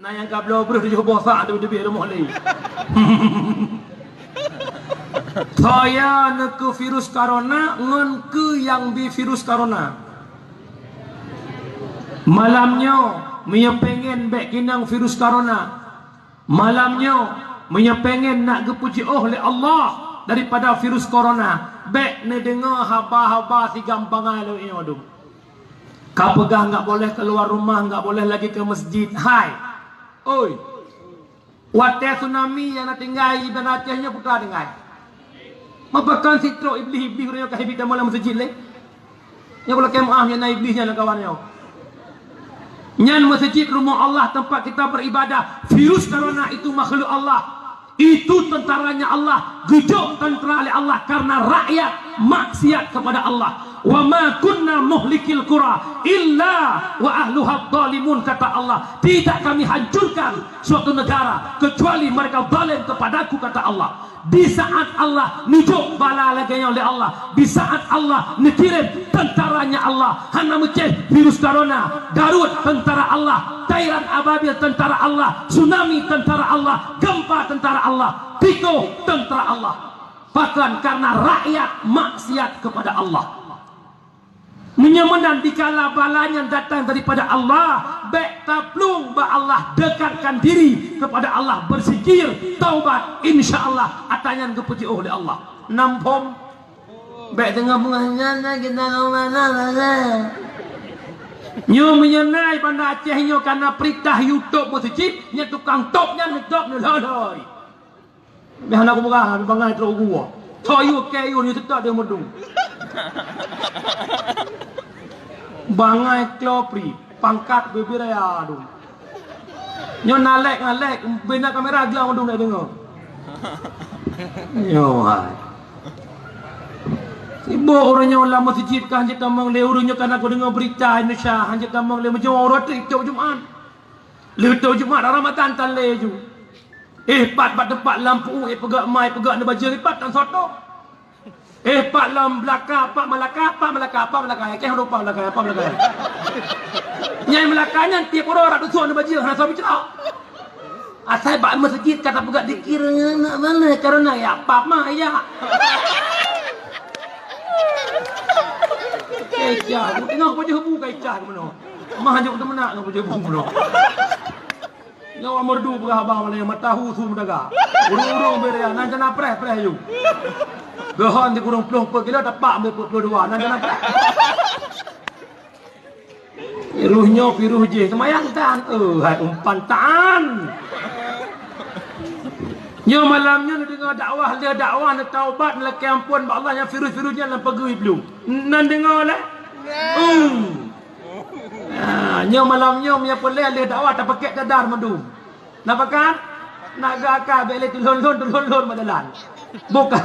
Nah yang kabel bro dia bosak dia lebih rumah lagi. Saya nak ke virus corona ngan ke yang bi virus corona. Malamnya Mia pengen baik kinang virus corona. Malamnya Mia pengen nak kepuji oleh Allah daripada virus corona. Baik ni dengar haba-haba si gampang lo ini aduh. Kau pegang enggak boleh keluar rumah, enggak boleh lagi ke masjid. Hai. Oi. Wadah tsunami yang nak tinggal iban Acehnya putra dengar. Mapakan sitro iblis-iblis orang yang kahibit dalam masjid le. Yang kalau kemah yang naik iblisnya lah kawannya. Nyan masjid rumah Allah tempat kita beribadah. Virus corona itu makhluk Allah. Itu tentaranya Allah. Gejok tentera oleh Allah karena rakyat maksiat kepada Allah. Wa ma kunna muhlikil qura illa wa ahluha zalimun, kata Allah. Tidak kami hancurkan suatu negara kecuali mereka zalim kepadaku, kata Allah. Di saat Allah nujuk bala lagi oleh Allah, di saat Allah dikirim tentaranya Allah, hana meceh virus corona, Garut tentara Allah, Thailand ababil tentara Allah, tsunami tentara Allah, gempa tentara Allah, Tito tentara Allah. Bahkan karena rakyat maksiat kepada Allah. Menyemenan dikala balanya datang daripada Allah, baik taplung ba Allah dekatkan diri kepada Allah, berzikir, taubat, insya-Allah atanyan kepuji oleh Allah. Nampom baik dengan menganyana kita mana mana. Nyo menyenai pada Aceh nyo karena perintah YouTube masjid, nya tukang topnya ngedop ni loloi. Biar nak buka bangai terus gua. Toyo kayu ni tetap dia medung. Bangai klopri pangkat bebiraya aduh. Nyo nalek benda kamera gelang medung nak dengar. Yo hai. Ibu orangnya ulah masjid kan hanya tamang le urunyo kan aku dengar berita Indonesia hanya tamang le macam orang tu Jumaat. Le tu Jumaat Ramadan tan le ju. Pat tempat lampu pegak mai pegak na baju lipat tan soto. Pak lam belaka pak Melaka ke rupa Melaka. Nyai Melakanya tiap orang rak dusun na baju hana sabi cerah. Asai bak masjid kata pegak dikira nak mana karena ya apa mah ya. Kecah, tengok baju hebu kecah ke mana. Mah hanya untuk menak dengan baju hebu mana. Nyawa merdu berhabang mana matahu su mendaga. Urung-urung beria nan jana preh you. Gahan di kurung peluh per kilo tapak ambil dua nan jana preh. Iruhnya piruh je semayang tan. Hai umpan tan. Nyo malamnya dengar dakwah dia dakwah nak taubat nak ampun ba Allah yang virus-virusnya dalam pegui belum. Nan dengar lah. Nyo malamnya punya pelai dia dakwah tak pakai kadar mendum. Nampakan? Nak gaka beli tulun madalan. Buka.